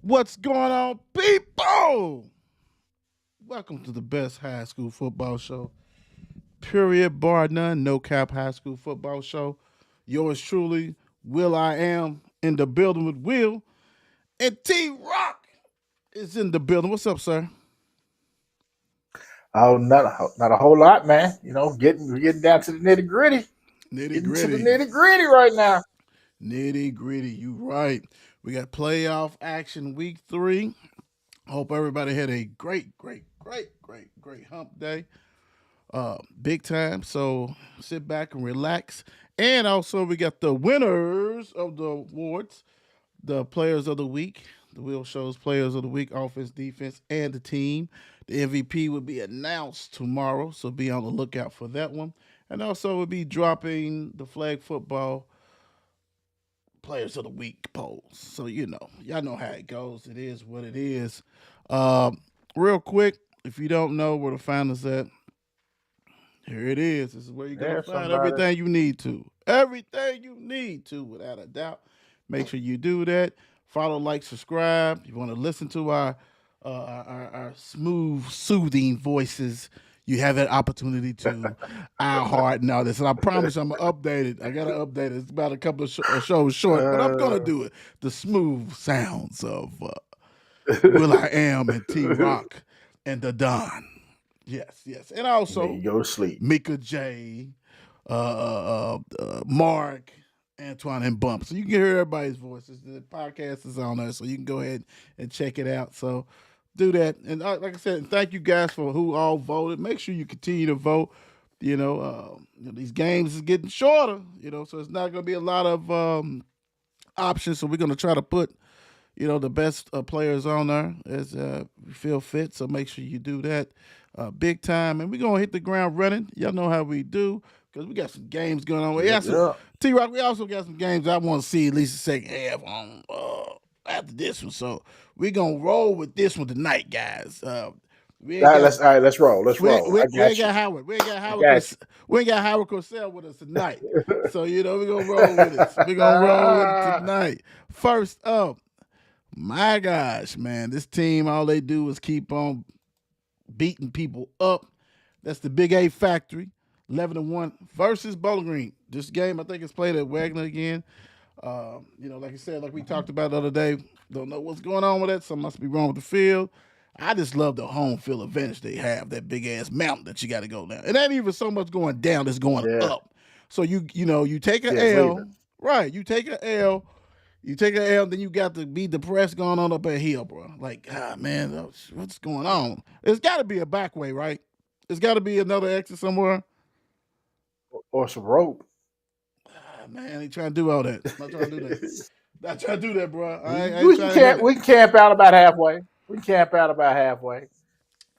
What's going on, people? Welcome to the best high school football show. Period, bar none, no cap high school football show. Yours truly, Will I Am in the building with Will. And T Rock is in the building. What's up, sir? Oh, not a whole lot, man. We're getting down to the nitty gritty. Nitty Getting to the gritty. nitty gritty right now. Nitty gritty, you right. We got playoff action week 3. Hope everybody had a great hump day. Big time. So sit back and relax. And also, we got the winners of the awards, the players of the week. The wheel shows players of the week, offense, defense, and the team. The MVP will be announced tomorrow, so be on the lookout for that one. And also, we'll be dropping the flag football players of the week polls. So y'all know how it goes. It is what it is. Real quick, if you don't know where to find us at, here it is. This is where you're gonna There's find somebody. everything you need to. Everything you need to, without a doubt. Make sure you do that. Follow, like, subscribe. You want to listen to our smooth, soothing voices. You have that opportunity to our heart and all this. And I promise I'm gonna update it. I gotta update it. It's about a couple of shows short, but I'm gonna Uh, do it. The smooth sounds of Will I Am and T Rock and the Don. Yes, yes. And then also you go to sleep. Mika J, Mark, Antoine, and Bump. So you can hear everybody's voices. The podcast is on there, so you can go ahead and check it out. So do that. And like I said, thank you guys for who all voted. Make sure you continue to vote. These games is getting shorter, so it's not going to be a lot of options. So we're going to try to put the best players on there as we feel fit. So make sure you do that big time. And we're going to hit the ground running. Y'all know how we do because we got some games going on. Yep, yep. T Rock, we also got some games I want to see at least the second half on after this one. So we're going to roll with this one tonight, guys. We ain't got. All right, let's roll. Let's We, roll. we, I we ain't got you. got Howard. We ain't got I Howard. got you. We ain't got Howard Cosell with us tonight. So we're gonna roll with it. We're gonna roll with it tonight. First up, my gosh, man, this team, all they do is keep on beating people up. That's the Big A Factory, 11-1 versus Bowling Green. This game, I think, is played at Wagner again. Like I said, like we talked about the other day, don't know what's going on with that. Something must be wrong with the field. I just love the home field advantage they have, that big ass mountain that you got to go down. It ain't even so much going down, it's going Yeah, up. So you take an yeah, it's L, leaving. right? You take an L, then you got to be depressed going on up a hill, bro. Like, man, what's going on? There's got to be a back way, right? There's got to be another exit somewhere. Or some rope. Man, I ain't trying to do all that. Not trying to do that. Not trying to do that, bro. I ain't we can trying to do camp. We can camp out about halfway. We can camp out about halfway.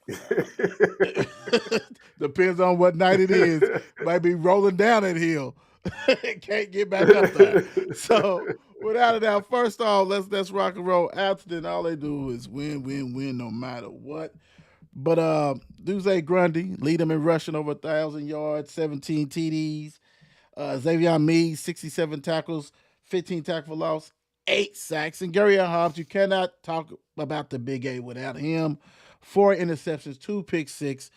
that. Depends on what night it is. Might be rolling down that hill. Can't get back up there. So without a doubt, first off, let's rock and roll. Atherton, all they do is win, no matter what. But Duze Grundy lead them in rushing over 1,000 yards, 17 TDs. Xavier Meade, 67 tackles, 15 tackle for loss, 8 sacks. And Gary Hobbs, you cannot talk about the Big A without him. 4 interceptions, 2 pick six,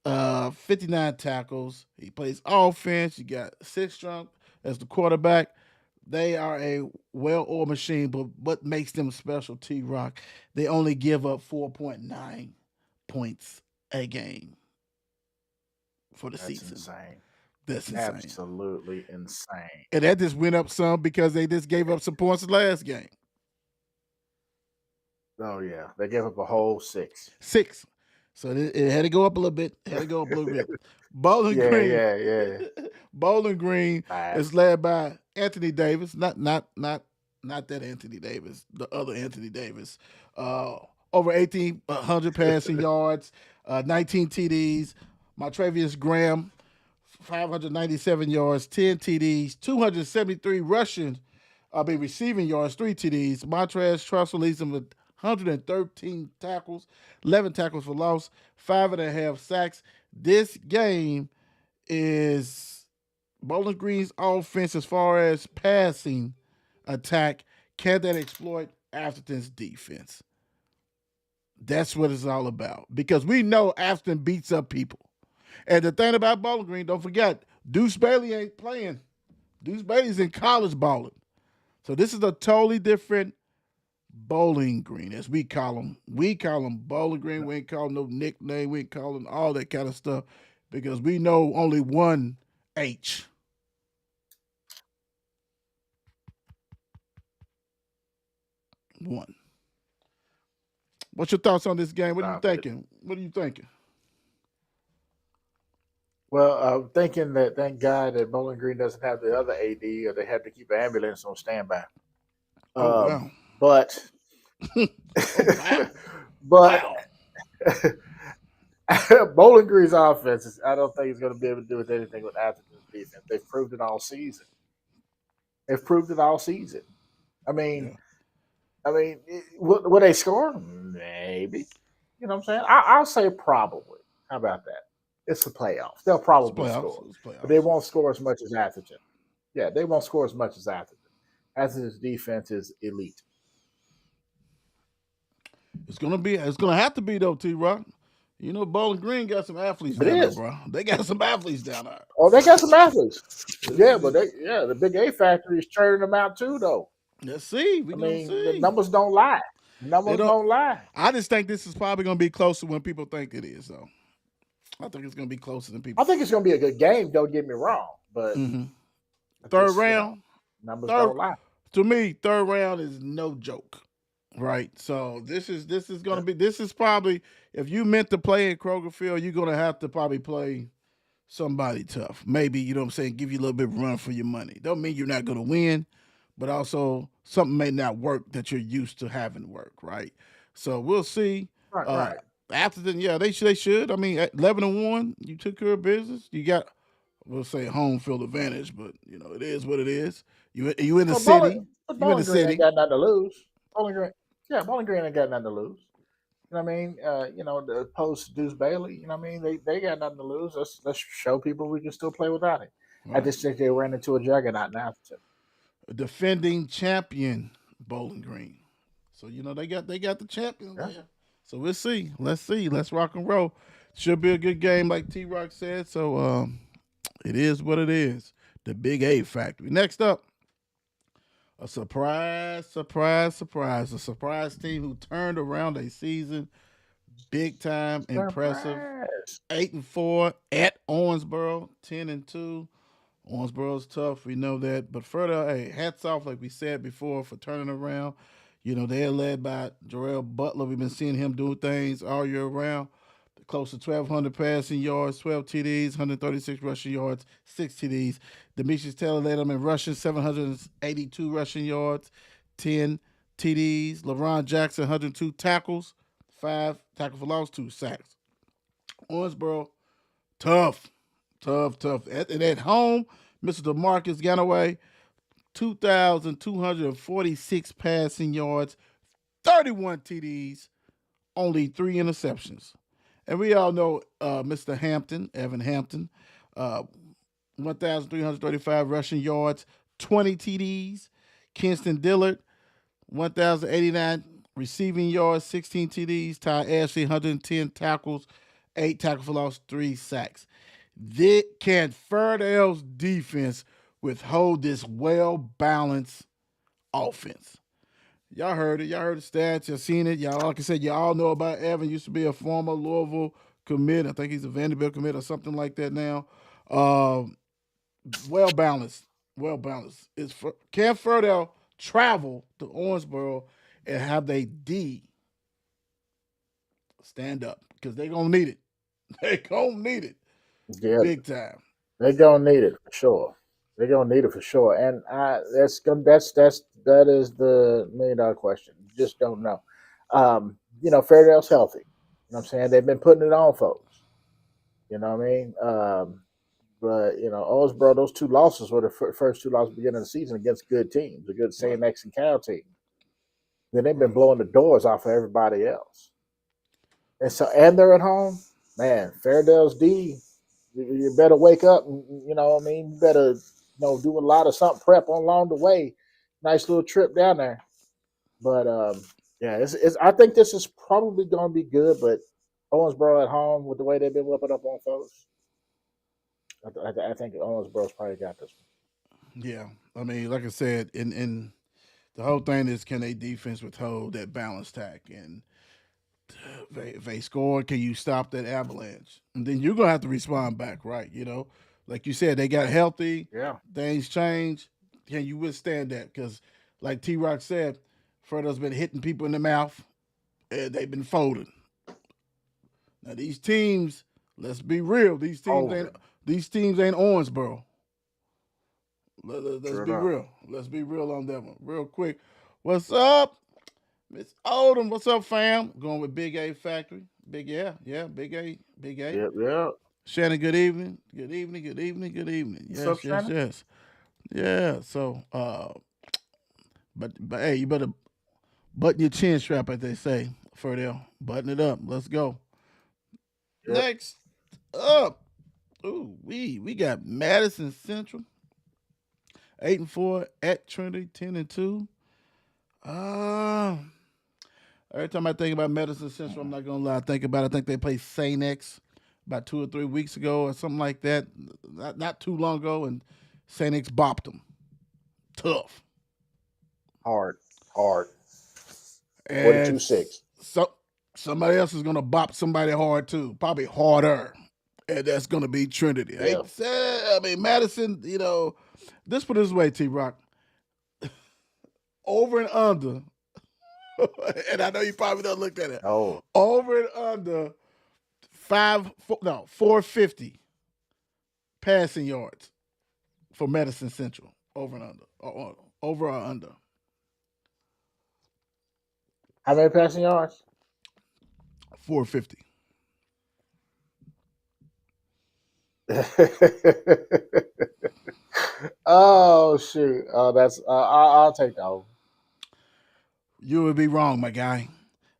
59 tackles. He plays offense. You got Sixstrom as the quarterback. They are a well-oiled machine, but what makes them special, T Rock? They only give up 4.9 points a game for the That's season. insane. That's insane. Absolutely insane. And that just went up some because they just gave up some points the last game. Oh yeah, they gave up a whole 6. 6. So it had to go up a little bit. It had to go up a little bit. Bowling Yeah, Green. yeah, yeah. Bowling Green 5. is led by Anthony Davis. Not that Anthony Davis. The other Anthony Davis. Over 1,800 passing yards, 19 TDs. Martravius Graham, 597 yards, 10 TDs, 273 receiving yards, 3 TDs. Montrez Trussell leads them with 113 tackles, 11 tackles for loss, 5.5 sacks. This game is Bowling Green's offense as far as passing attack. Can that exploit Atherton's defense. That's what it's all about. Because we know Atherton beats up people. And the thing about Bowling Green, don't forget, Deuce Bailey ain't playing. Deuce Bailey's in college balling. So this is a totally different Bowling Green, as we call them. We call them Bowling Green. We ain't call them no nickname. We ain't call them all that kind of stuff because we know only one H. One. What's your thoughts on this game? What are you thinking? What are you thinking? Well, I'm thinking that thank God that Bowling Green doesn't have the other AD, or they have to keep an ambulance on standby. Oh wow! But, Oh wow! but Wow! Bowling Green's offense, I don't think it's going to be able to do with anything with Atherton's defense. They've proved it all season. They've proved it all season. I mean, will they score? Maybe. You know what I'm saying? I'll say probably. How about that? It's the playoffs. They'll probably score, but they won't score as much as Atherton. Yeah, they won't score as much as Atherton. Atherton's defense is elite. It's gonna have to be though, T-Rock. You know, Bowling Green got some athletes It down there, is. bro. They got some athletes down there. Oh, they got some athletes. Yeah, but the Big A factory is churning them out too, though. Let's see. I mean, the numbers don't lie. Numbers don't lie. I just think this is probably going to be closer when people think it is, though. I think it's going to be closer than people. I think it's going to be a good game. Don't get me wrong, but third round, numbers don't lie. To me, third round is no joke, right? So this is going to be. This is probably, if you meant to play in Kroger Field, you're going to have to probably play somebody tough. Maybe, you know what I'm saying, give you a little bit of run for your money. Don't mean you're not going to win, but also something may not work that you're used to having work, right? So we'll see. Right. Atherton, yeah, they should. I mean, at 11-1, you took care of business. You got, we'll say, home field advantage, but you know it is what it is. You in the city. Bowling Green ain't got nothing to lose. Bowling Green ain't got nothing to lose. You know what I mean? The post Deuce Bailey. You know what I mean? They got nothing to lose. Let's show people we can still play without it. Right. I just think they ran into a juggernaut in Atherton. A defending champion, Bowling Green. So you know they got the champion there. So we'll see. Let's see. Let's rock and roll. Should be a good game, like T-Rock said. So it is what it is. The Big A Factory. Next up, a surprise team who turned around a season big time, impressive. 8-4 at Owensboro, 10-2. Owensboro's tough, we know that. But further, hey, hats off, like we said before, for turning around. You know, they're led by Jarrell Butler. We've been seeing him do things all year round. Close to 1,200 passing yards, 12 TDs, 136 rushing yards, 6 TDs. Demetrius Taylor led them in rushing, 782 rushing yards, 10 TDs. LaRon Jackson, 102 tackles, 5 tackle for loss, 2 sacks. Owensboro, tough. And at home, Mr. DeMarcus Ganaway, 2,246 passing yards, 31 TDs, only 3 interceptions. And we all know Mr. Hampton, Evan Hampton, 1,335 rushing yards, 20 TDs. Kinston Dillard, 1,089 receiving yards, 16 TDs. Ty Ashley, 110 tackles, 8 tackles for loss, 3 sacks. Can Fairdale's defense withhold this well-balanced offense? Y'all heard it. Y'all heard the stats. Y'all seen it. Y'all, like I said, y'all know about Evan. Used to be a former Louisville commit. I think he's a Vanderbilt commit or something like that now. Well-balanced. Can Fairdale travel to Owensboro and have their D stand up? Because they're going to need it. They're going to need it. Yeah. Big time. They're going to need it for sure. They're gonna need it for sure, and that is the $1 million question. You just don't know. Fairdale's healthy. You know what I'm saying? They've been putting it on folks. You know what I mean? But Owensboro, those 2 losses were the first 2 losses beginning of the season against good teams, a good St. X and Cal team. Then they've been blowing the doors off of everybody else, and they're at home. Man, Fairdale's D. You better wake up, and you better do a lot of something prep along the way. Nice little trip down there. But yeah, it's. I think this is probably going to be good. But Owensboro at home with the way they've been whipping up on folks, I think Owensboro's probably got this Yeah, I mean, like I said, in the whole thing is can they defense withhold that balance tack and if they score, can you stop that avalanche? And then you're gonna have to respond back, right? Like you said, they got healthy, one. Yeah, things change. Can you withstand that? Because, like T Rock said, Fredo's been hitting people in the mouth, and they've been folding. Now these teams, let's be real, holding. these teams ain't Owensboro. Let's True be enough. real. Let's be real on that one. Real quick. What's up? Miss Oldham, what's up, fam? Going with Big A Factory. Big A, Big A. Yep, yep. Shannon, good evening. Good evening, good evening, good evening. What's up, Yes, yes, Shannon? yes. Yeah, so but hey, you better button your chin strap as they say, Fairdale. Button it up. Let's go. Yep. Next up. Ooh, we got Madison Central, 8-4 at Trinity, 10-2. Uh every time I think about Madison Central, I'm not gonna lie, I think about it. I think they played Saint X about 2 or 3 weeks ago or something like that. Not too long ago, and Saint X bopped them. Tough. Hard, hard. And 42-6. so somebody else is gonna bop somebody hard too, probably harder. And that's gonna be Trinity. Yeah. I mean Madison, this put it this way, T Rock. Over and under, and I know you probably don't look at it. Oh, Over and under 450 passing yards for Madison Central. Over and under. Over or under. how many passing yards? 450. Oh shoot! That's I'll take that over. You would be wrong, my guy.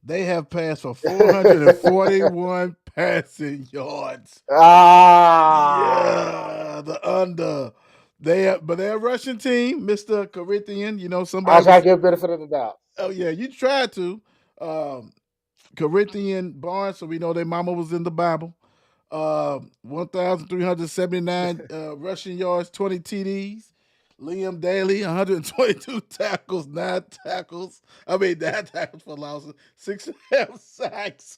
They have passed for 441 passing yards. Ah, Yeah, the under. But they're a Russian team, Mr. Corinthian. I Somebody try to was. give benefit of the doubt. Oh yeah, you tried to. Corinthian Barnes, so we know their mama was in the Bible. 1,379 rushing yards, 20 TDs. Liam Daly, 122 tackles, 9 tackles for losses, 6.5 sacks.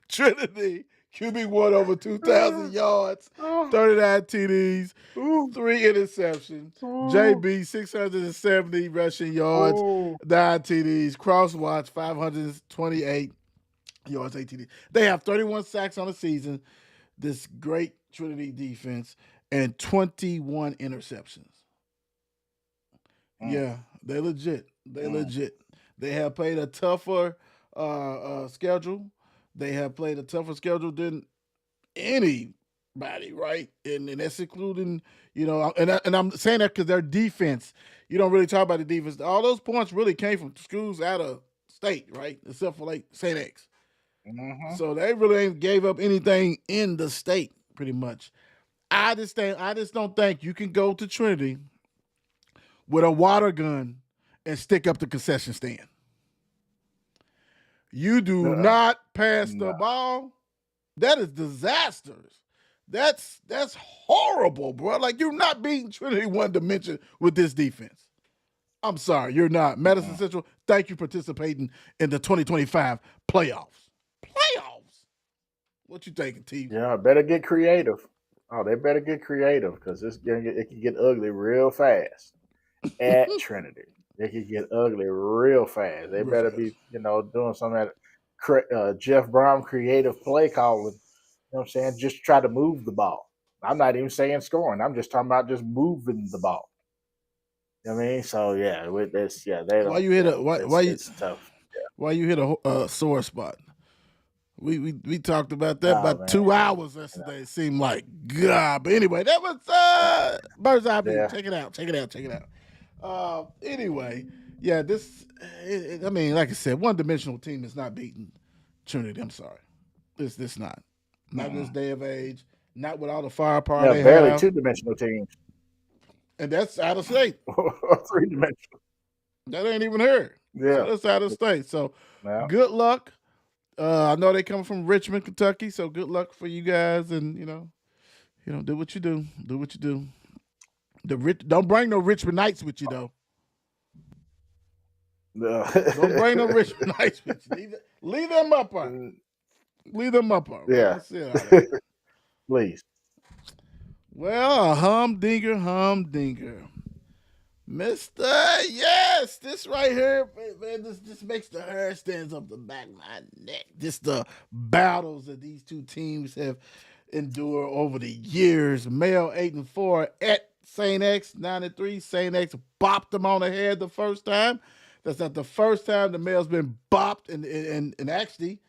Trinity, QB1 over 2,000 yards, 39 TDs, 3 interceptions. JB, 670 rushing yards, 9 TDs. Crosswatch, 528 yards, 8 TDs. They have 31 sacks on the season, this great Trinity defense, and 21 interceptions. Yeah, they legit. They have played a tougher schedule. They have played a tougher schedule than anybody, right? And that's including, and I'm saying that because their defense, you don't really talk about the defense. All those points really came from schools out of state, right? Except for like St. X. Mm-hmm. So they really ain't gave up anything in the state, pretty much. I just don't think you can go to Trinity with a water gun and stick up the concession stand. You do not pass the ball. That is disastrous. That's horrible, bro. Like you're not beating Trinity one dimension with this defense. I'm sorry, you're not. Madison Central, thank you for participating in the 2025 playoffs. Playoffs. What you thinking, T? Yeah, better get creative. Oh, they better get creative because it can get ugly real fast at Trinity. It can get ugly real fast. They Real better fast. be, doing some of that Jeff Brown creative play calling. You know what I'm saying? Just try to move the ball. I'm not even saying scoring. I'm just talking about just moving the ball. You know what I mean? So yeah, with this, yeah, they don't. Why you hit a It's tough. why you hit a sore spot? We talked about that Oh about man, 2 hours yesterday. It seemed like God, but anyway, that was Bird's Eye View. yeah. Check it out. Anyway, yeah, this. I mean, like I said, one-dimensional team is not beating Trinity. I'm sorry, this not this day of age. Not with all the firepower Yeah, they barely have, 2-dimensional teams, and that's out of state. 3-dimensional. That ain't even her. Yeah. So that's out of state. So Yeah. good luck. I know they come from Richmond, Kentucky. So good luck for you guys, and do what you do. Do what you do. Don't bring no Richmond Knights with you though. Don't bring no Richmond Knights with you. Leave them up on. Leave them up on. Yeah. That's it. All that. Please. Well, humdinger. Mister, yes, this right here, man, this makes the hair stands up the back of my neck. Just the battles that these two teams have endured over the years. Male 8-4 at Saint X 9-3. Saint X bopped them on the head the first time. That's not the first time the male's been bopped and actually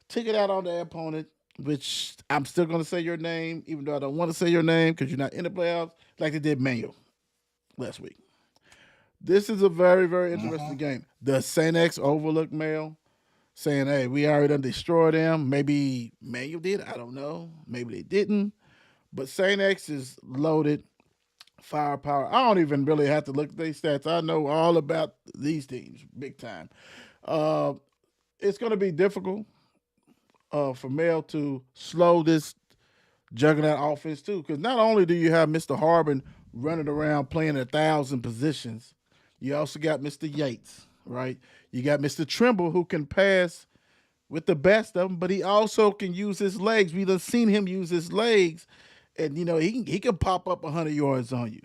took it out on their opponent. Which I'm still going to say your name, even though I don't want to say your name because you're not in the playoffs, like they did Manuel last week. This is a very, very interesting game. Does Saint X overlook Male, saying, hey, we already done destroyed them? Maybe Manuel did. I don't know. Maybe they didn't. But Saint X is loaded. Firepower. I don't even really have to look at these stats. I know all about these teams big time. Uh, it's going to be difficult for Male to slow this juggernaut offense too, because not only do you have Mr. Harbin running around playing 1,000 positions, you also got Mr. Yates, right? You got Mr. Trimble who can pass with the best of them, but he also can use his legs. We've seen him use his legs, and he can pop up 100 yards on you.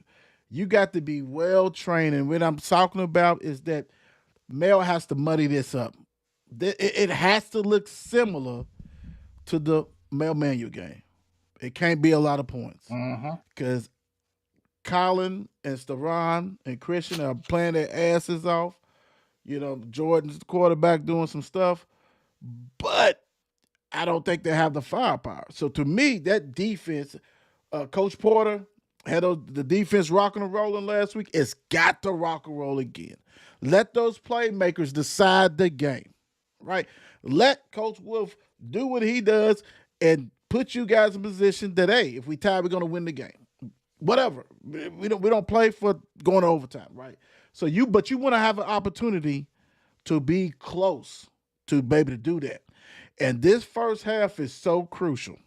You got to be well trained, and what I'm talking about is that Mel has to muddy this up. It has to look similar to the Mel Manual game. It can't be a lot of points because Colin and Steron and Christian are playing their asses off. Jordan's the quarterback doing some stuff, but I don't think they have the firepower. So to me, that defense, Coach Porter had the defense rocking and rolling last week. It's got to rock and roll again. Let those playmakers decide the game, right? Let Coach Wolf do what he does and put you guys in position that, hey, if we tie, we're going to win the game. Whatever. We don't play for going to overtime, right? But you want to have an opportunity to be close to be able to do that. And this first half is so crucial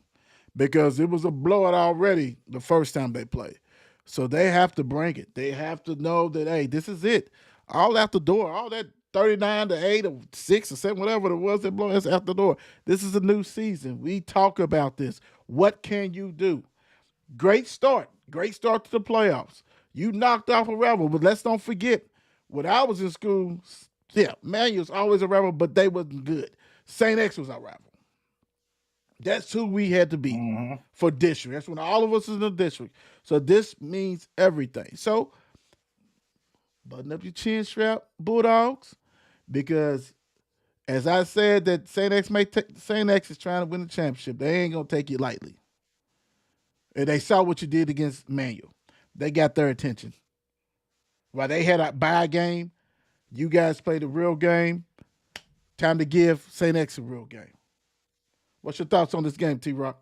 because it was a blowout already the first time they played. So they have to bring it. They have to know that, hey, this is it. All out the door. All that 39-8 or 6 or 7, whatever it was that blow, that's out the door. This is a new season. We talk about this. What can you do? Great start. Great start to the playoffs. You knocked off a Rebel, but let's don't forget, when I was in school, yeah, Manuel's always a Rebel, but they wasn't good. St. X was our rival. That's who we had to beat for district. That's when all of us is in the district. So this means everything. So button up your chin strap, Bulldogs, because as I said, that St. X is trying to win the championship. They ain't gonna take you lightly. And they saw what you did against Manual. They got their attention. While they had a bye game, you guys played a real game. Time to give St. X a real game. What's your thoughts on this game, T-Rock?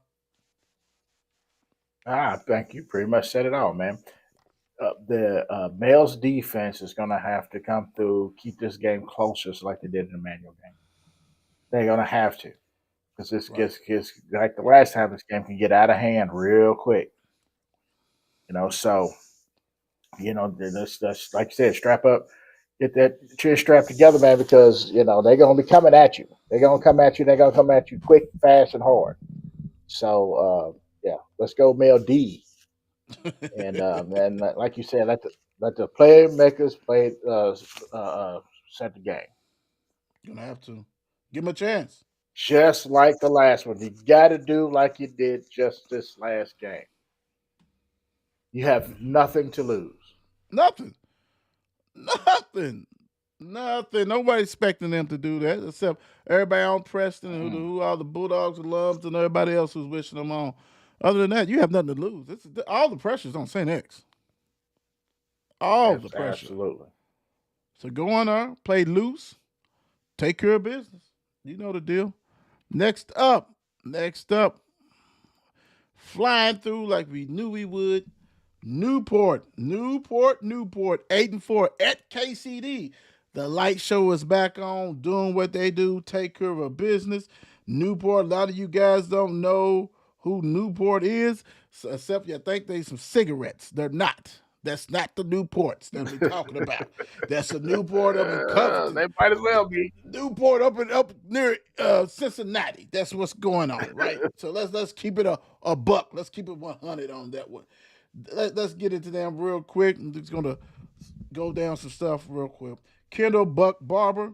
I think you pretty much said it all, man. The males' defense is going to have to come through, keep this game closer, just like they did in the manual game. They're going to have to, because this gets like the last time this game can get out of hand real quick. So that's like you said, strap up, get that chin strap together, man, because they're going to be coming at you. They're going to come at you. They're going to come at you quick, fast, and hard. So yeah, let's go, male D. And like you said, let the playmakers play set the game. You're gonna have to give him a chance. Just like the last one, you got to do like you did just this last game. You have nothing to lose. Nothing. Nothing. Nothing. Nobody expecting them to do that except everybody on Preston and who all the Bulldogs alums and everybody else who's wishing them on. Other than that, you have nothing to lose. All the pressure's on St. X. All the pressure. Absolutely. So go on there, play loose, take care of business. You know the deal. Next up, flying through like we knew we would. Newport, 8-4 at KCD. The light show is back on, doing what they do, take care of a business. Newport, a lot of you guys don't know who Newport is, so except you think they some cigarettes. They're not. That's not the Newports that we're talking about. That's a Newport up in Covington. They might as well be. Newport up near Cincinnati. That's what's going on, right? So let's keep it a buck. Let's keep it 100 on that one. Let's get into them real quick. I'm just gonna go down some stuff real quick. Kendall Buck Barber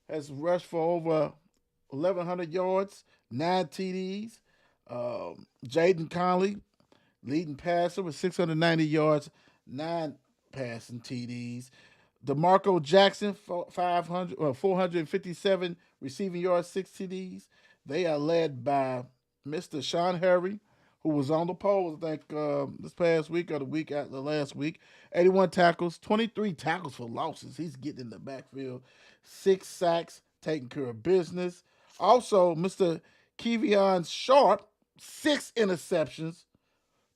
has rushed for over 1,100 yards, 9 TDs. Jaden Conley, leading passer with 690 yards, 9 passing TDs. DeMarco Jackson, 457 receiving yards, 6 TDs. They are led by Mr. Sean Harry, who was on the polls, I think, this past week or the last week. 81 tackles, 23 tackles for losses. He's getting in the backfield. 6 sacks, taking care of business. Also, Mr. Kevion Sharp, 6 interceptions.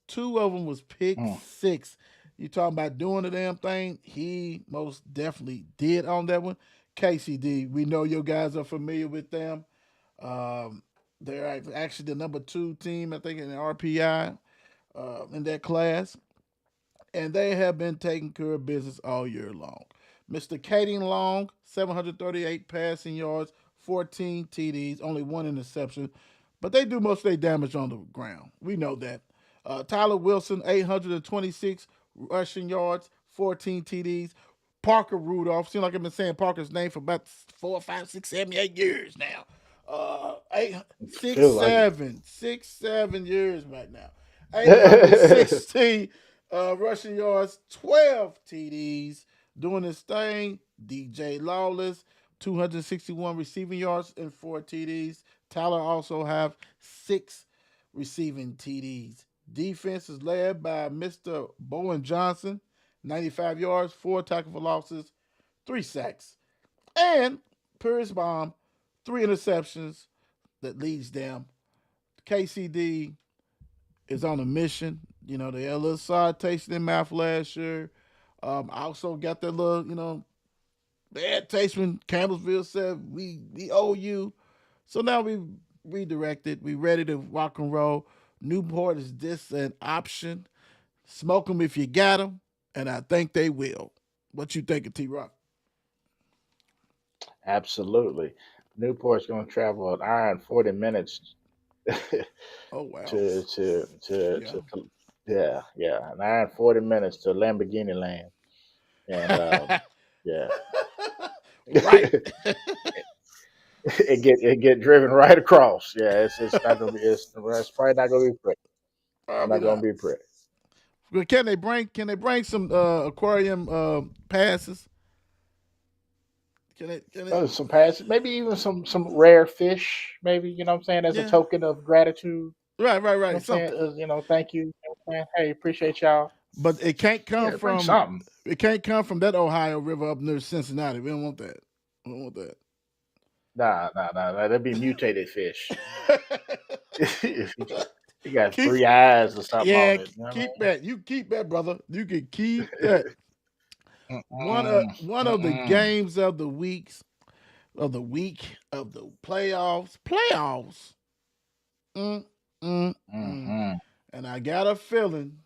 2 of them was pick six. You talking about doing the damn thing? He most definitely did on that one. KCD, we know your guys are familiar with them. Um, they're actually the number 2 team, I think, in the RPI in that class, and they have been taking care of business all year long. Mr. Kading Long, 738 passing yards, 14 TDs, only 1 interception, but they do most of their damage on the ground. We know that. Tyler Wilson, 826 rushing yards, 14 TDs. Parker Rudolph, seems like I've been saying Parker's name for about 4, 5, 6, 7, 8 years now. Eight, six, Feel like seven, 6, 7 years right now. 816 rushing yards, 12 TDs, doing his thing. DJ Lawless, 261 receiving yards and 4 TDs. Tyler also have 6 receiving TDs. Defense is led by Mr. Bowen Johnson, 95 yards, 4 tackle for losses, 3 sacks. And Pierce Baum, 3 interceptions that leads them. KCD is on a mission. You know, they had a little side taste in their mouth last year. Also got that little, bad taste when Campbellsville said, we owe you. So now we redirected. We ready to rock and roll. Newport is this an option? Smoke them if you got them, and I think they will. What you think of T-Rock? absolutely. Newport's going to travel an hour and 40 minutes Oh wow, to yeah. yeah, an hour and 40 minutes to Lamborghini Land, and yeah, Right. it get driven right across. Yeah, it's not gonna be it's probably not gonna be pretty. Probably Not gonna not. be pretty. But can they bring some aquarium passes? Can they Oh, some passes, maybe even some rare fish, maybe, what I'm saying, as a yeah. token of gratitude. Right. I'm saying, Something. thank you. I'm saying, hey, appreciate y'all. But it can't come Yeah, bring from something. that Ohio River up near Cincinnati. We don't want that. We don't want that. Nah. That'd be mutated fish. He got keep 3 eyes or something yeah, on it. You know keep what that. You keep that, brother. You can keep that. I One of mean? one of the Mm-mm. games of the playoffs. Mm, mm, mm. Mm-mm. And I got a feeling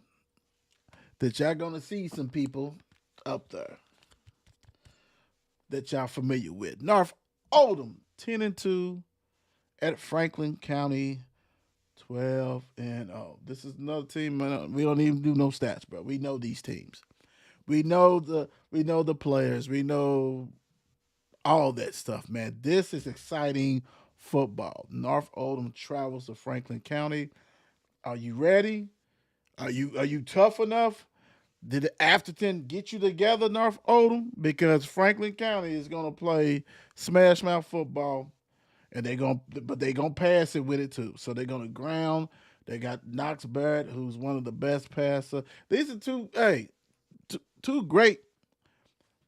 that y'all gonna see some people up there that y'all familiar with. North Oldham, 10-2 at Franklin County, 12-0. This is another team. We don't even do no stats, bro. We know these teams. We know the players. We know all that stuff, man. This is exciting football. North Oldham travels to Franklin County. Are you ready? Are you tough enough? Did Atherton get you together, North Oldham? Because Franklin County is gonna play smash mouth football, and they gonna pass it with it too. So they're gonna ground. They got Knox Barrett, who's one of the best passer. These are two great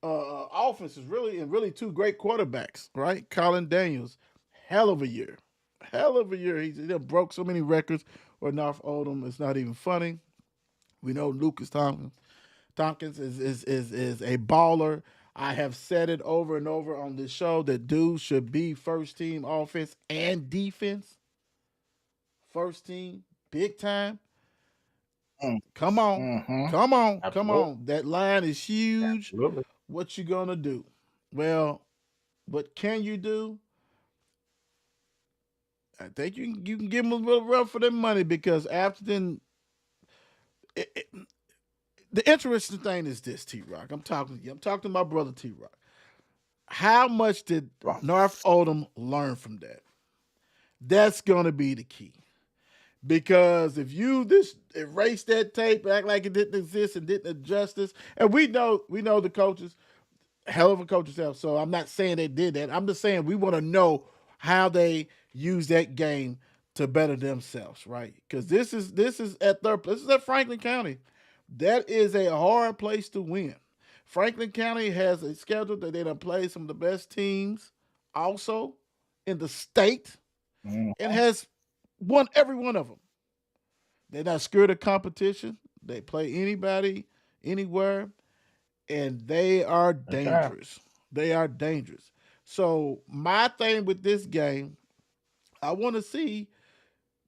offenses, really, and really two great quarterbacks, right? Colin Daniels, hell of a year, hell of a year. He broke so many records. Or North Oldham, it's not even funny. We know Lucas Tompkins is a baller. I have said it over and over on this show that dude should be first team offense and defense. First team, big time. Come on. Mm-hmm. Come on. Come Absolutely. on. That line is huge. Absolutely. What you gonna do? Well, what can you do? I think you can give them a little run for their money because after then, it, it, the interesting thing is this, T Rock. I'm talking to you. I'm talking to my brother T Rock. How much did Well, North Oldham learn from that? That's gonna be the key. Because if you just erase that tape, act like it didn't exist and didn't adjust this, and we know the coaches, hell of a coaches have. So I'm not saying they did that. I'm just saying we want to know how they use that game to better themselves, right? Because this is at Franklin County. That is a hard place to win. Franklin County has a schedule that they don't play some of the best teams also in the state mm, and has won every one of them. They're not scared of competition. They play anybody, anywhere, and they are okay. dangerous. They are dangerous. So my thing with this game, I want to see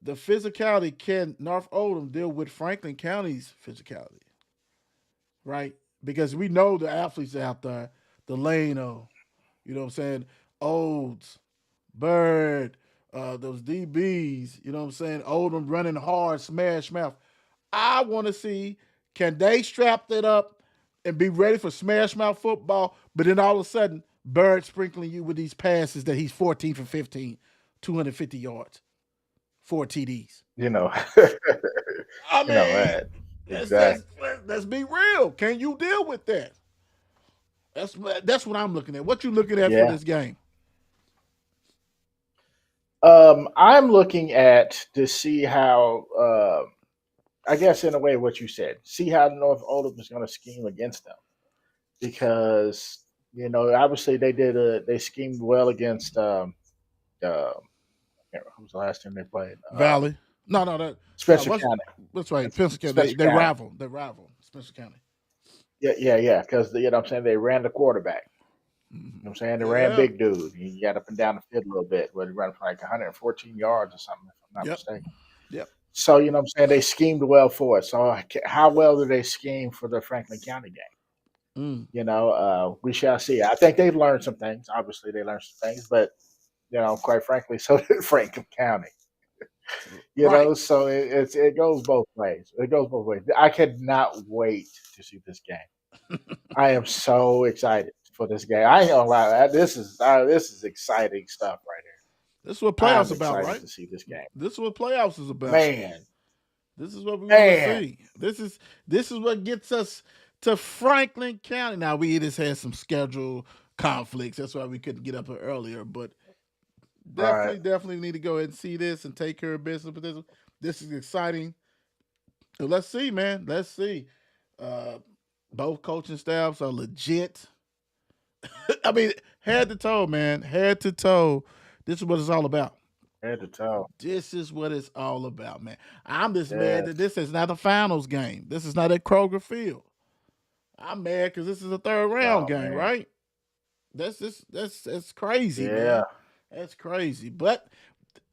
the physicality. Can North Oldham deal with Franklin County's physicality, right? Because we know the athletes out there, the lane of, you know what I'm saying, Olds, Bird, those DBs, you know what I'm saying, Oldham running hard, smash mouth. I want to see, can they strap that up and be ready for smash mouth football, but then all of a sudden, Bird sprinkling you with these passes that he's 14 for 15, 250 yards, 4 TDs. You know, I you know mean, that. let's, Exactly. let's, let's be real. Can you deal with that? That's what I'm looking at. What you looking at for Yeah. this game? I'm looking at to see how, I guess, in a way, what you said, see how North Oldham is going to scheme against them because obviously they schemed well against I can't remember who's the last team they played, Valley? No, no, that no. Spencer What's County. that's right. Spencer County. They Spencer they County. rival. They rival. Spencer County. Yeah, yeah, yeah. Because what I'm saying, they ran the quarterback. You know what I'm saying, they ran Yeah. big dude. He got up and down the field a little bit, but he ran for like 114 yards or something, if I'm not Yep. mistaken. Yep. So what I'm saying, they schemed well for it. So how well do they scheme for the Franklin County game? Mm. We shall see. I think they've learned some things. Obviously, they learned some things, but quite frankly, so did Franklin County. Right. So it goes both ways. It goes both ways. I cannot wait to see this game. I am so excited for this game. I ain't gonna lie. This is exciting stuff right here. This is what playoffs I'm about, excited right? to see this game. This is what playoffs is about. Man, This is what we want to man. see. This is what gets us to Franklin County. Now we just had some schedule conflicts. That's why we couldn't get up here earlier. But Right. definitely need to go ahead and see this and take care of business. But this is exciting. So let's see, man. Let's see. Uh, both coaching staffs are legit. I mean, head to toe, man. Head to toe. This is what it's all about. Head to toe. This is what it's all about, man. I'm just mad that Yes. this is not a finals game. This is not at Kroger Field. I'm mad because this is a third round Oh game, man. right? That's crazy, Yeah. man. That's crazy. But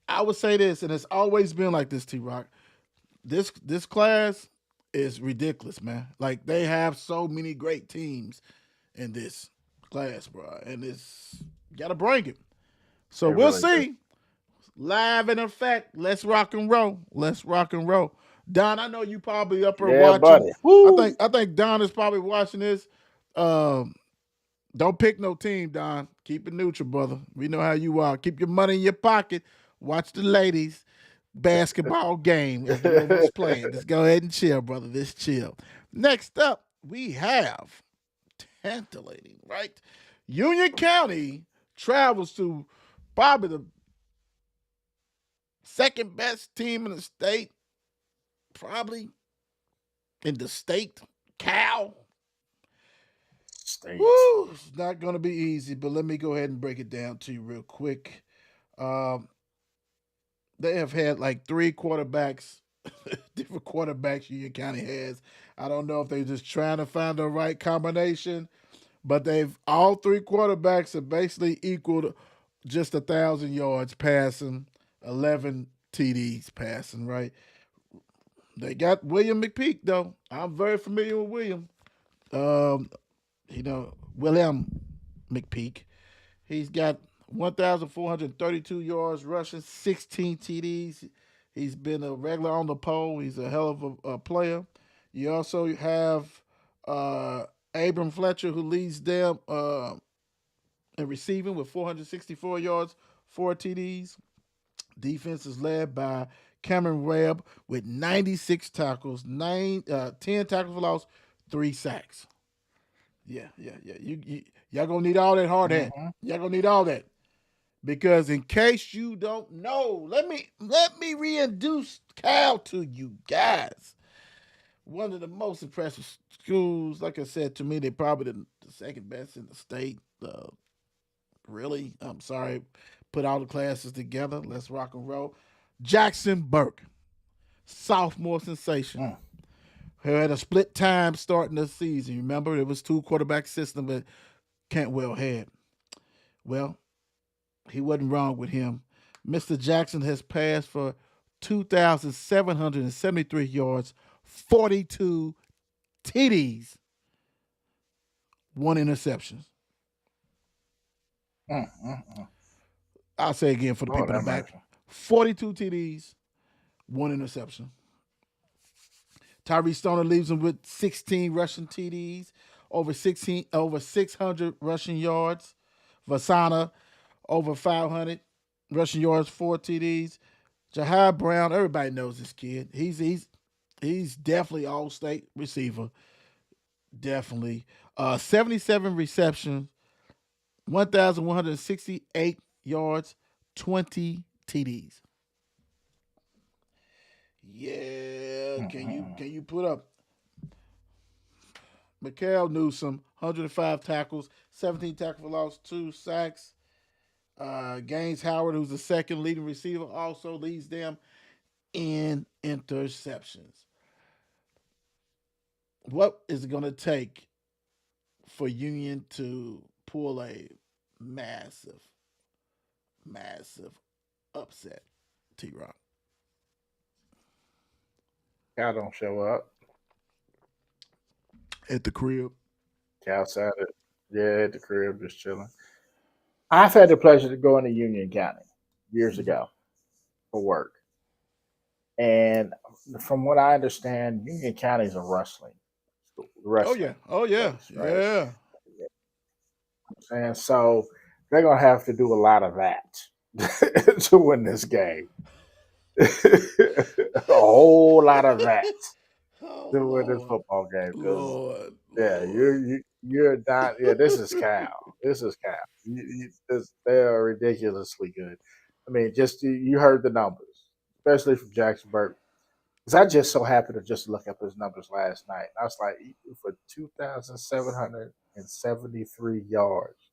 I would say this, and it's always been like this, T Rock. This class is ridiculous, man. Like they have so many great teams in this class, bro, and it's gotta bring it. So They we'll really do. see. Live in effect. Let's rock and roll. Let's rock and roll. Don, I know you probably up there Yeah, watching. buddy. I Woo. think I think Don is probably watching this. Um, don't pick no team, Don. Keep it neutral, brother. We know how you are. Keep your money in your pocket. Watch the ladies basketball game as the women's playing. Just go ahead and chill, brother. Just chill. Next up, we have tantalating, right? Union County travels to probably the second best team in the state, probably in the state. Cal. State. Woo! It's not going to be easy, but let me go ahead and break it down to you real quick. Um, they have had like three quarterbacks, different quarterbacks Union County has. I don't know if they're just trying to find the right combination, but they've all three quarterbacks have basically equaled just 1,000 yards passing, 11 TDs passing. Right? They got William McPeak though. I'm very familiar with William. Um, William McPeak. He's got 1,432 yards rushing, 16 TDs. He's been a regular on the pole. He's a hell of a player. You also have uh, Abram Fletcher, who leads them in receiving with 464 yards, 4 TDs. Defense is led by Cameron Webb with 96 tackles, 10 tackles for loss, 3 sacks. Yeah. Y'all gonna need all that hard hat. Mm-hmm. Y'all gonna need all that. Because in case you don't know, let me reintroduce Cal to you guys. One of the most impressive schools. Like I said, to me, they're probably the second best in the state. Really, I'm sorry. Put all the classes together. Let's rock and roll. Jackson Burke, sophomore sensation, Mm. who had a split time starting the season. Remember, it was two quarterback system that Cantwell had. Well, he wasn't wrong with him. Mr. Jackson has passed for 2,773 yards, 42 TDs, one interception. Mm. I'll say again for the Lord people in have the back: mercy. 42 TDs, one interception. Tyree Stoner leaves him with 16 rushing TDs, over 600 rushing yards. Vasana over 500 rushing yards, 4 TDs. Jahai Brown, everybody knows this kid. He's definitely all state receiver. Definitely. 77 receptions, 1,168 yards, 20 TDs. Yeah, Mm. can you put up Mikael Newsom, 105 tackles, 17 tackles for loss, 2 sacks. Gaines Howard, who's the second leading receiver, also leads them in interceptions. What is it going to take for Union to pull a massive, massive upset, T Rock? Cal don't show up. At the crib. Cal sat it. Yeah, at the crib, just chilling. I've had the pleasure to go into Union County years Mm-hmm. ago for work. And from what I understand, Union County is a Oh yeah. wrestling Oh yeah. place, right? Yeah. And so they're gonna have to do a lot of that to win this game. A whole lot of that Oh to win this Lord. football game because Lord. yeah, Lord. you're not. Yeah, this is Cal. This is Cal. They are ridiculously good. I mean, just you heard the numbers, especially from Jackson Burke. Because I just so happened to just look up his numbers last night. I was like, he threw for 2,773 yards,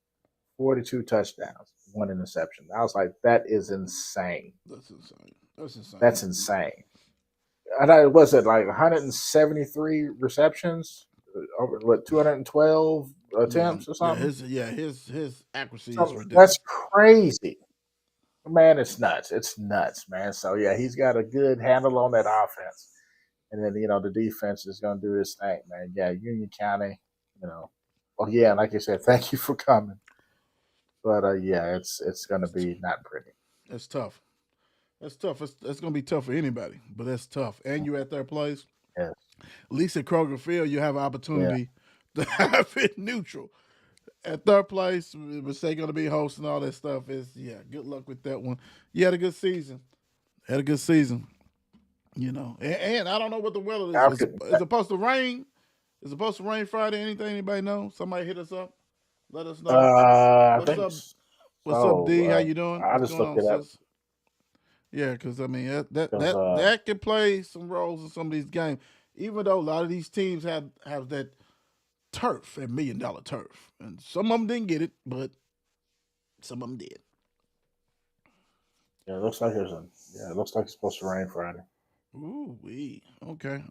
42 touchdowns, one interception. I was like, that is insane. That's insane. That's insane. That's insane. I thought it was it like 173 receptions, over what 212 Yeah. attempts or Yeah. something. His accuracy is So that's ridiculous. crazy, man. It's nuts. It's nuts, man. So yeah, he's got a good handle on that offense, and then the defense is going to do his thing, man. Yeah, Union County, you know. Well, yeah, like you said, thank you for coming, but yeah, it's going to be not pretty. That's tough. That's tough. That's gonna be tough for anybody, but that's tough. And you at their place. Yes, At least at Kroger Field, you have an yeah. opportunity to have it neutral. At third place, we're say going to be hosting all that stuff. Is yeah. Good luck with that one. You had a good season. Had a good season. And I don't know what the weather is. I Is couldn't. it supposed to rain? Is it supposed to rain Friday? Anything? Anybody know? Somebody hit us up. Let us know. I What's think up? What's up, D? How so. you doing? I What's just going looked on, it up sis? Yeah, because I mean because that can play some roles in some of these games. Even though a lot of these teams have that turf, $1 million turf, and some of them didn't get it, but some of them did. yeah, it looks like it looks like it's supposed to rain Friday. Ooh wee. Okay.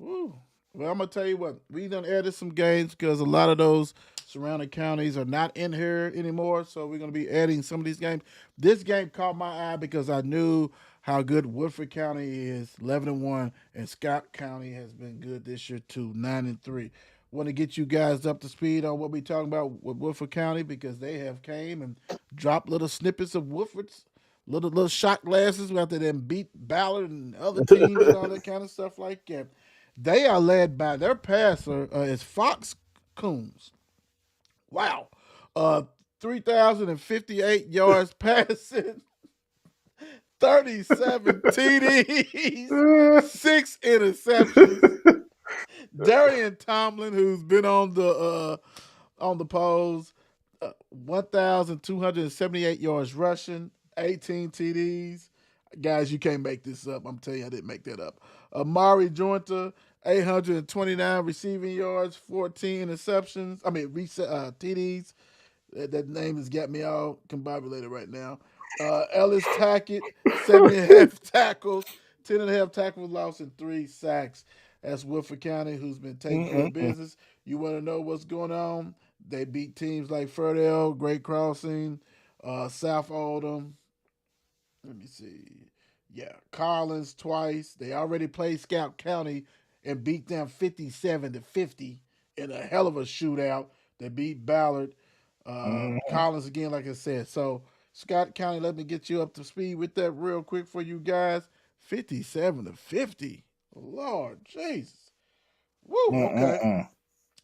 Ooh. Well, I'm gonna tell you what, we done added some games because a lot of those surrounding counties are not in here anymore. So we're gonna be adding some of these games. This game caught my eye because I knew how good Woodford County is, 11-1, and Scott County has been good this year too, 9-3. Want to get you guys up to speed on what we talking about with Woodford County because they have came and dropped little snippets of Woodford's little shot glasses after them beat Ballard and other teams and all that kind of stuff like that. They are led by their passer is Fox Coombs. Wow. 3,058 yards passing, 37 TDs, six interceptions. Darian Tomlin, who's been on the polls, 1,278 yards rushing, 18 TDs. Guys, you can't make this up. I'm telling you, I didn't make that up. Amari Jointer, 829 receiving yards, 14 interceptions. TDs. That name has got me all combobulated right now. Ellis Tackett, 7.5 tackles, 10.5 tackles lost, and 3 sacks. That's Woodford County, who's been taking care of Mm-mm-mm. business. You want to know what's going on? They beat teams like Fairdale, Great Crossing, South Oldham, let me see. Yeah, Collins twice. They already played Scout County and beat them 57-50 in a hell of a shootout. They beat Ballard. Mhm. Collins again, like I said. So Scott County, let me get you up to speed with that real quick for you guys. 57-50. Lord Jesus. Woo. Okay. Mm-mm-mm.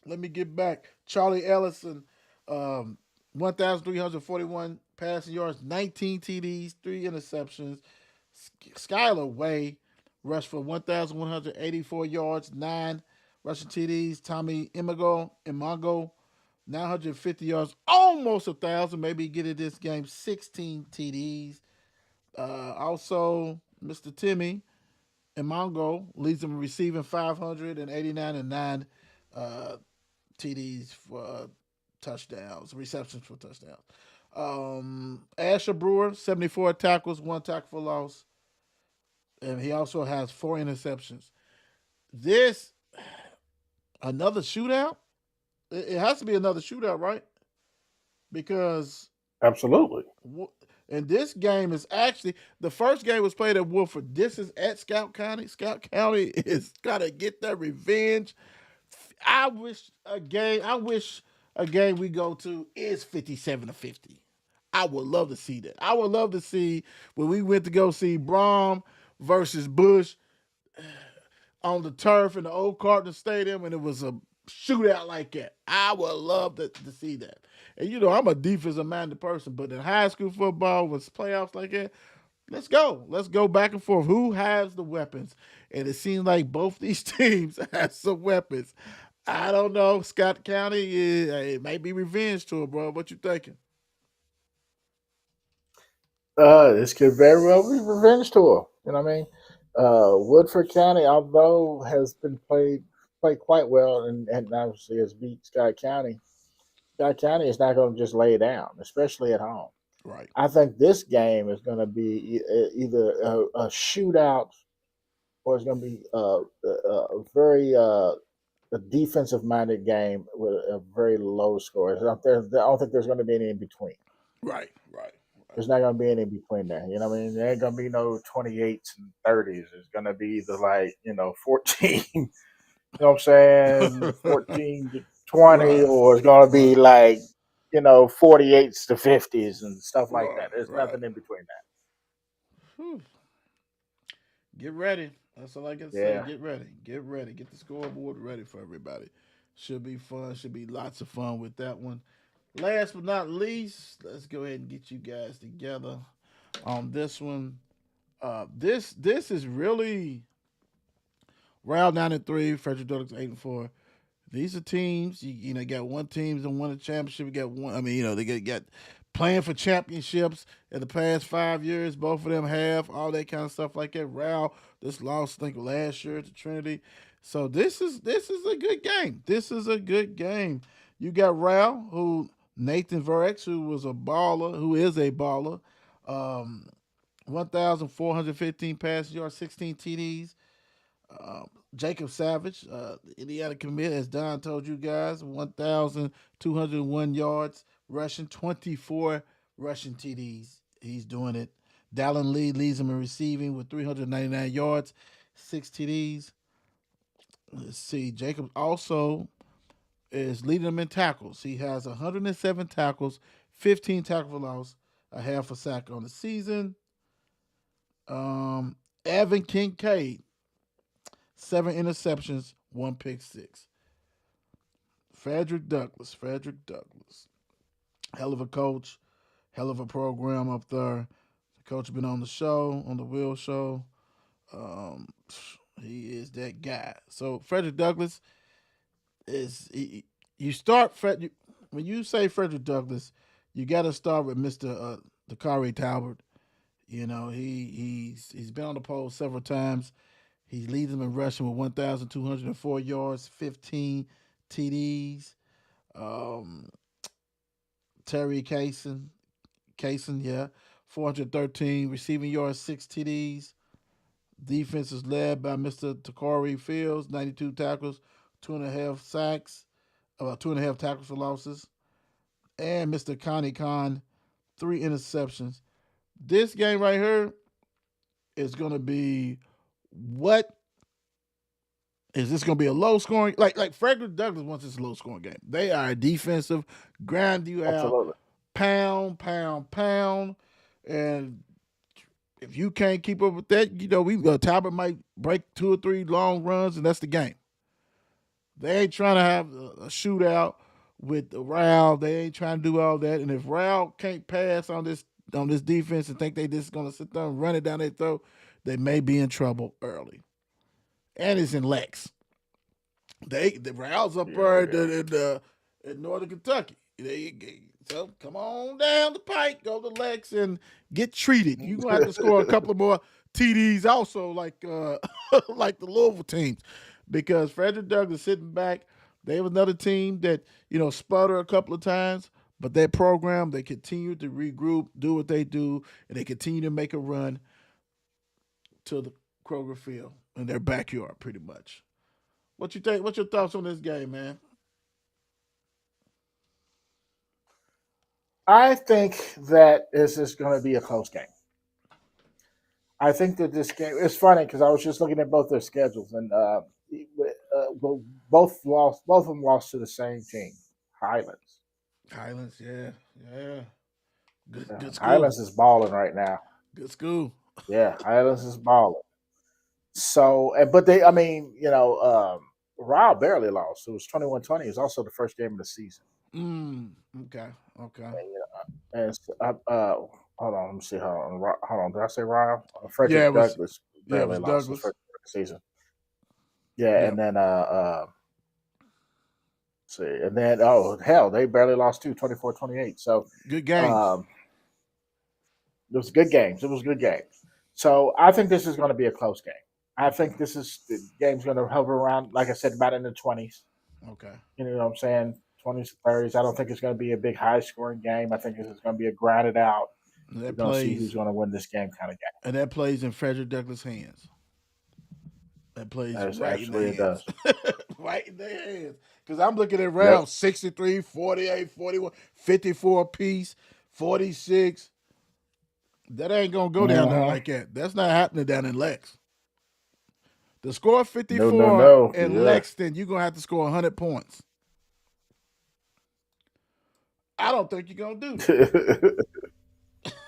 Let me get back. Charlie Ellison, 1,341 passing yards, 19 TDs, 3 interceptions. Skylar Way rushed for 1,184 yards, 9 rushing TDs. Tommy Imago, 950 yards, almost 1,000. Maybe get it this game, 16 TDs. Also, Mr. Timmy Imango leads them receiving 589 and 9 uh, TDs for touchdowns, receptions for touchdowns. Asher Brewer, 74 tackles, 1 tackle for loss, and he also has 4 interceptions. This another shootout? It has to be another shootout, right? Because Absolutely. and this game is actually the first game was played at Woodford. This is at Scout County. Scout County is gotta get their revenge. I wish a game we go to is 57-50. I would love to see that. I would love to see when we went to go see Brom versus Bush on the turf in the old Cardinal Stadium, and it was a shootout like that. I would love to see that. And I'm a defensive minded person, but in high school football with playoffs like that, let's go. Let's go back and forth. Who has the weapons? And it seems like both these teams have some weapons. I don't know. Scott County, it might be revenge to it, bro. What you thinking? This could very well be revenge tour. You know what I mean? Woodford County, although has been played quite well and obviously has beat Scott County. Scott County is not going to just lay down, especially at home. Right. I think this game is going to be either a shootout or it's going to be a very a defensive minded game with a very low score. I don't think there's going to be any in between. Right. Right. There's not going to be any in between there. You know what I mean? There ain't going to be no 28s and 30s. It's going to be either 14, you know what I'm saying? 14 to 20, Right. or it's going to be 48s to 50s and stuff like Right. that. There's Right. nothing in between that. Whew. Get ready. That's all I can say. Yeah. Get ready. Get ready. Get the scoreboard ready for everybody. Should be fun. Should be lots of fun with that one. Last but not least, let's go ahead and get you guys together on this one. This is really Ryle 9-3, Frederick Douglas 8-4. These are teams. You got one teams that won the championship. You got one. I mean, they got playing for championships in the past 5 years. Both of them have all that kind of stuff like that. Ryle this lost, I think, last year to Trinity. So this is a good game. This is a good game. You got Ryle, who Nathan Verex, who was a baller, who is a baller. 1,415 passing yards, 16 TDs. Jacob Savage, Indiana commit, as Don told you guys, 1,201 yards rushing, 24 rushing TDs. He's doing it. Dallin Lee leads him in receiving with 399 yards, 6 TDs. Let's see. Jacob also is leading them in tackles. He has 107 tackles, 15 tackle for loss, a half a sack on the season. Um, Evan Kincaid, 7 interceptions, 1 pick 6. Frederick Douglass, hell of a coach, hell of a program up there. The coach been on the show, on the Will show. Um, he is that guy. So Frederick Douglass is you start when you say Frederick Douglass, you got to start with Mister Dakari Talbert. You know he's been on the pole several times. He leads them in rushing with 1,204 yards, 15 TDs. Um, Terry Kaysen, yeah, 413 receiving yards, 6 TDs. Defense is led by Mr. Takari Fields, 92 tackles, 2.5 sacks, about 2.5 tackles for losses, and Mr. Connie Khan, 3 interceptions. This game right here is going to be what is this going to be a low scoring? Like Frederick Douglass wants this low scoring game. They are a defensive, grind you out, Absolutely. pound, pound, pound, and if you can't keep up with that, we Talbot might break 2 or 3 long runs, and that's the game. They ain't trying to have a shootout with Ryle. They ain't trying to do all that. And if Ryle can't pass on this defense and think they just gonna sit there and run it down their throat, they may be in trouble early. And it's in Lex. The Ryle's up Yeah, there yeah. in Northern Kentucky. So come on down the pike, go to Lex and get treated. You're gonna have to score a couple of more TDs also, like like the Louisville teams, because Frederick Douglass sitting back. They have another team that sputter a couple of times, but that program they continue to regroup, do what they do, and they continue to make a run to the Kroger Field in their backyard, pretty much. What you think? What's your thoughts on this game, man? I think that this is going to be a close game. I think that this game. It's funny because I was just looking at both their schedules, and both of them lost to the same team, Highlands. Highlands, yeah, yeah. Good school. Highlands is balling right now. Good school. Yeah, Highlands is balling. So, but they, I mean, Ryle barely lost. It was 21-20. It was also the first game of the season. Okay. Okay. And hold on, let me see. Hold on. Did I say Ryle? Yeah, Frederick it was. Douglass Yeah, it barely was lost his Douglas. first game of the season. Yeah, Yep. and then see, and then oh hell, they barely lost too, 24-28. So Good games. um, it was good games. It was good games. So I think this is going to be a close game. I think the game's going to hover around, like I said, about in the 20s. Okay. You know what I'm saying? 20s to 30s. I don't think it's going to be a big high scoring game. I think it's going to be a grinded out. And We're that going to see who's plays. going to win this game kind of game. And that plays in Frederick Douglass' hands. That plays As right in their absolutely it does. hands. Right in their hands. Because I'm looking at Yep. rounds 63, 48, 41, 54 piece, 46. That ain't going to go down there Uh-huh. like that. That's not happening down in Lex. To score No, no, 54 no. in Yeah. Lexington, you're going to have to score 100 points. I don't think you're going to do that.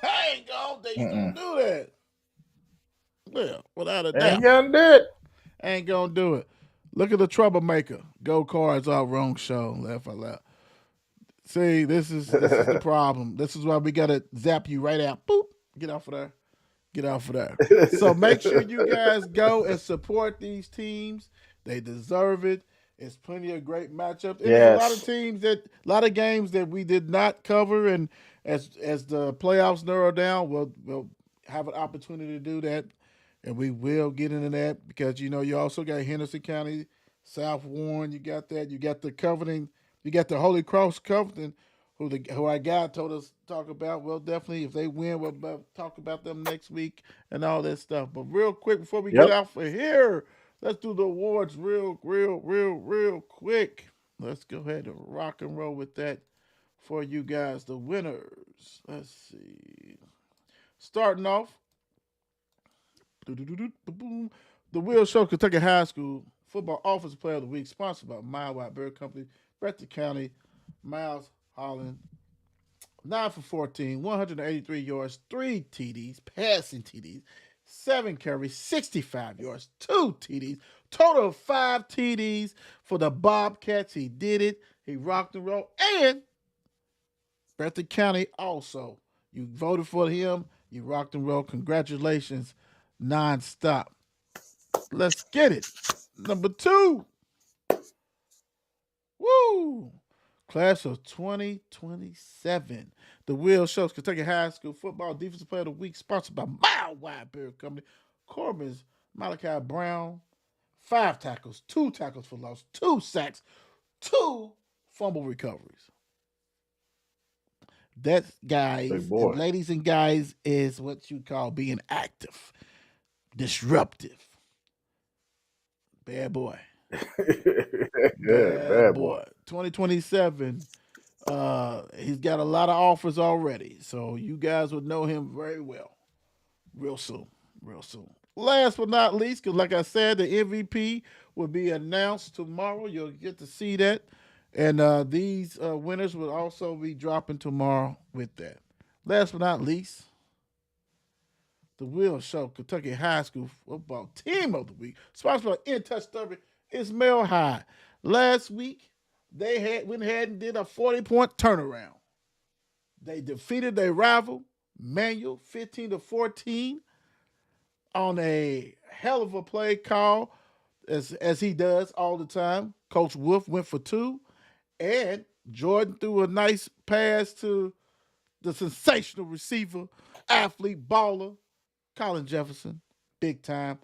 I ain't going to think you're going Mm-mm. to do that. Well, without a Ain't doubt. gonna do it. Ain't going to do it. Look at the troublemaker. Go cards out wrong show. Laugh out loud. See, this is the problem. This is why we gotta zap you right out. Boop. Get off of there. Get off of there. So make sure you guys go and support these teams. They deserve it. It's plenty of great matchups. And there's a lot of Yes. teams a lot of games that we did not cover. And as the playoffs narrow down, we'll have an opportunity to do that. And we will get into that because you also got Henderson County, South Warren. You got that. You got the Covenant. You got the Holy Cross Covenant, who our guy told us to talk about. Well, definitely if they win, talk about them next week and all that stuff. But real quick before we get Yep. out for here, let's do the awards real quick. Let's go ahead and rock and roll with that for you guys. The winners. Let's see. Starting off, the Will Show Kentucky High School Football Offensive Player of the Week, sponsored by Mile Wide Beer Company, Breathitt County, Miles Holland. 9 for 14, 183 yards, 3 TDs, passing TDs, 7 carries, 65 yards, 2 TDs, total of 5 TDs for the Bobcats. He did it. He rocked and rolled. And Breathitt County also. You voted for him. You rocked and rolled. Congratulations, nonstop. Let's get it. Number 2. Woo! Class of 2027. The Will Shows Kentucky High School Football Defensive Player of the Week, sponsored by Mile Wide Beer Company. Corbin's Malachi Brown. 5 tackles, 2 tackles for loss, 2 sacks, 2 fumble recoveries. That, guys, and ladies and guys, is what you call being active, disruptive. Bad boy. Bad boy. 2027. He's got a lot of offers already, so you guys would know him very well real soon. Last but not least, because like I said, the MVP will be announced tomorrow. You'll get to see that. And these winners will also be dropping tomorrow with that. Last but not least, the Will Show Kentucky High School Football Team of the Week, sponsored by In Touch Derby, is Mel High. Last week, they went ahead and did a 40-point turnaround. They defeated their rival, Manual, 15-14, on a hell of a play call, as he does all the time. Coach Wolf went for 2, and Jordan threw a nice pass to the sensational receiver, athlete, baller, Colin Jefferson, big time.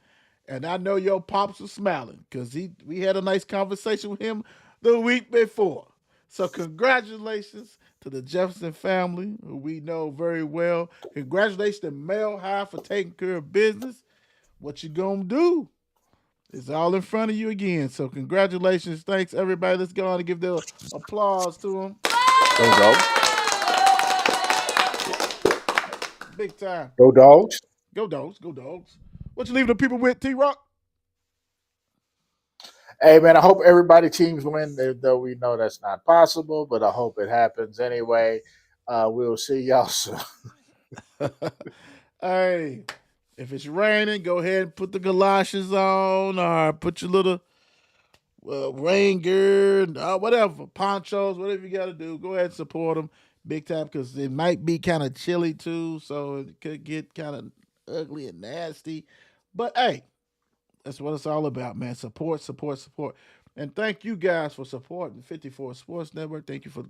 And I know your pops was smiling because we had a nice conversation with him the week before. So congratulations to the Jefferson family, who we know very well. Congratulations to Mel High for taking care of business. What you gonna do? It's all in front of you again. So congratulations. Thanks, everybody. Let's go on and give the applause to them. Go dogs. Big time. Go dogs. Go dogs. Go dogs. What you leaving the people with, T-Rock? Hey, man, I hope everybody teams win, though we know that's not possible, but I hope it happens anyway. We'll see y'all soon. Hey, if it's raining, go ahead and put the galoshes on, or put your little rain gear, whatever, ponchos, whatever you got to do. Go ahead and support them big time, because it might be kind of chilly too, so it could get kind of ugly and nasty. But hey, that's what it's all about, man. Support. And thank you guys for supporting 54 Sports Network. Thank you for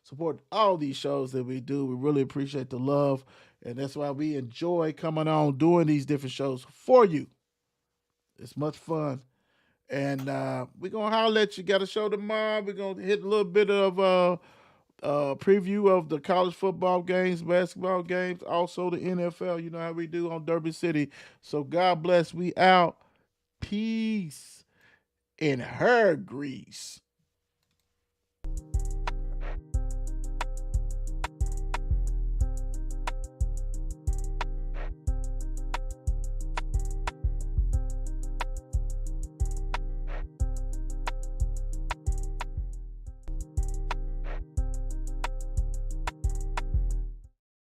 supporting all these shows that we do. We really appreciate the love. And that's why we enjoy coming on doing these different shows for you. It's much fun. And we're going to holler at you. Got a show tomorrow. We're going to hit a little bit of preview of the college football games, basketball games, also the NFL. You know how we do on Derby City. So God bless. We out. Peace in her grease.